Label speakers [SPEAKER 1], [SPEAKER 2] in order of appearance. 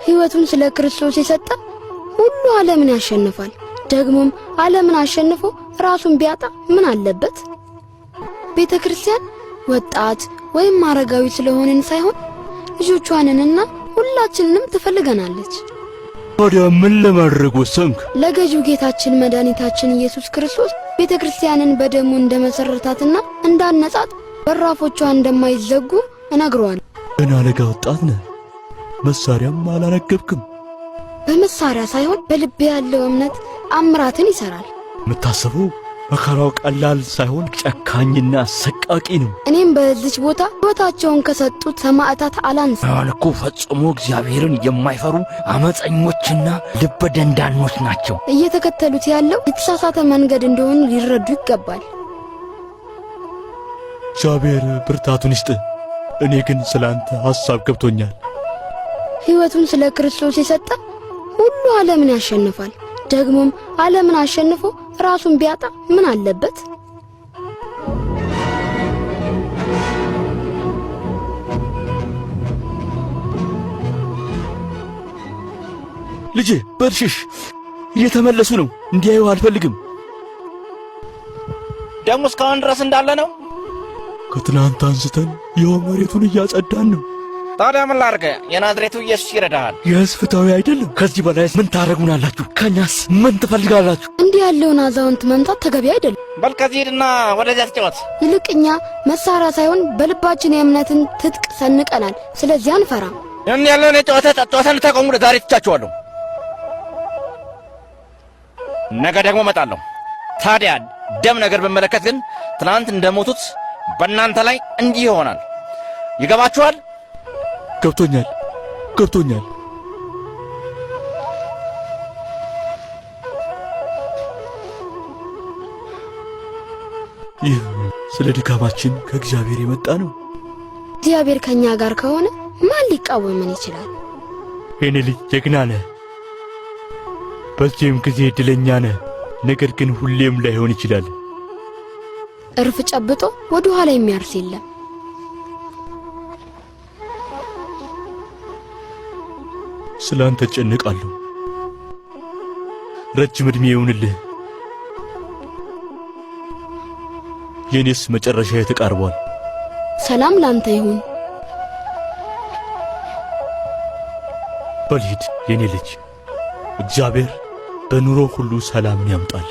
[SPEAKER 1] ሕይወቱን ስለ ክርስቶስ የሰጠ ሁሉ ዓለምን ያሸንፋል። ደግሞም ዓለምን አሸንፎ ራሱን ቢያጣ ምን አለበት? ቤተክርስቲያን ወጣት ወይም አረጋዊ ስለሆነን ሳይሆን ልጆቿንና ሁላችንንም ትፈልገናለች።
[SPEAKER 2] ታዲያ ምን ለማድረግ ወሰንክ?
[SPEAKER 1] ለገዢው ጌታችን መድኃኒታችን ኢየሱስ ክርስቶስ ቤተክርስቲያንን በደሙ እንደመሰረታትና እንዳነጻት በራፎቿ እንደማይዘጉ እነግረዋለሁ።
[SPEAKER 2] ገና ለጋ ወጣት ነህ፣ መሳሪያም አላነገብክም።
[SPEAKER 1] በመሳሪያ ሳይሆን በልብ ያለው እምነት አምራትን ይሰራል።
[SPEAKER 2] የምታስበው መከራው ቀላል ሳይሆን ጨካኝና አሰቃቂ ነው።
[SPEAKER 1] እኔም በዚች ቦታ ሕይወታቸውን ከሰጡት ሰማዕታት አላንስ።
[SPEAKER 3] እኮ ፈጽሞ እግዚአብሔርን የማይፈሩ አመፀኞችና ልበ ደንዳኖች ናቸው።
[SPEAKER 1] እየተከተሉት ያለው የተሳሳተ መንገድ እንደሆኑ ሊረዱ ይገባል።
[SPEAKER 2] እግዚአብሔር ብርታቱን ይስጥ። እኔ ግን ስላንተ ሐሳብ ገብቶኛል።
[SPEAKER 1] ሕይወቱን ስለ ክርስቶስ የሰጠ ሁሉ ዓለምን ያሸንፋል። ደግሞም ዓለምን አሸንፎ ራሱን ቢያጣ ምን አለበት?
[SPEAKER 2] ልጄ በርሽሽ፣ እየተመለሱ ነው። እንዲያዩ አልፈልግም።
[SPEAKER 3] ደሙ እስካሁን ድረስ እንዳለ ነው።
[SPEAKER 2] ከትናንት አንስተን ይኸው መሬቱን እያጸዳን ነው።
[SPEAKER 3] ታዲያ ምን ላድርግ? የናዝሬቱ ኢየሱስ ይረዳሃል።
[SPEAKER 2] ይህስ ፍትሃዊ አይደለም። ከዚህ በላይ ምን ታረጉናላችሁ? ከኛስ ምን ትፈልጋላችሁ?
[SPEAKER 1] እንዲህ ያለውን አዛውንት መምታት ተገቢ አይደለም።
[SPEAKER 3] በል ከዚህ ሂድና ወደዚያ ተጫወት።
[SPEAKER 1] ይልቅኛ መሳሪያ ሳይሆን በልባችን የእምነትን ትጥቅ ሰንቀናል። ስለዚህ አንፈራም።
[SPEAKER 3] ያን ያለውን ጨዋታን ተቆሙ። ዛሬ ትቻችኋለሁ፣ ነገ ደግሞ እመጣለሁ። ታዲያ ደም ነገር በመለከት ግን ትናንት እንደሞቱት በእናንተ ላይ እንዲህ ይሆናል። ይገባችኋል? ገብቶኛል። ይህ ስለ ድካማችን ከእግዚአብሔር የመጣ ነው።
[SPEAKER 1] እግዚአብሔር ከኛ ጋር ከሆነ ማን ሊቃወመን ይችላል?
[SPEAKER 2] የኔ ልጅ ጀግና ነህ፣ በዚህም ጊዜ ዕድለኛ ነህ። ነገር ግን ሁሌም ላይሆን ይችላል።
[SPEAKER 1] እርፍ ጨብጦ ወደ ኋላ የሚያርስ የለም።
[SPEAKER 2] ስላንተ ጨነቃለሁ። ረጅም ዕድሜ ይሁንልህ። የኔስ መጨረሻ ተቃርቧል።
[SPEAKER 1] ሰላም ላንተ ይሁን።
[SPEAKER 2] በልሂድ የኔ ልጅ። እግዚአብሔር በኑሮ ሁሉ ሰላምን ያምጣል።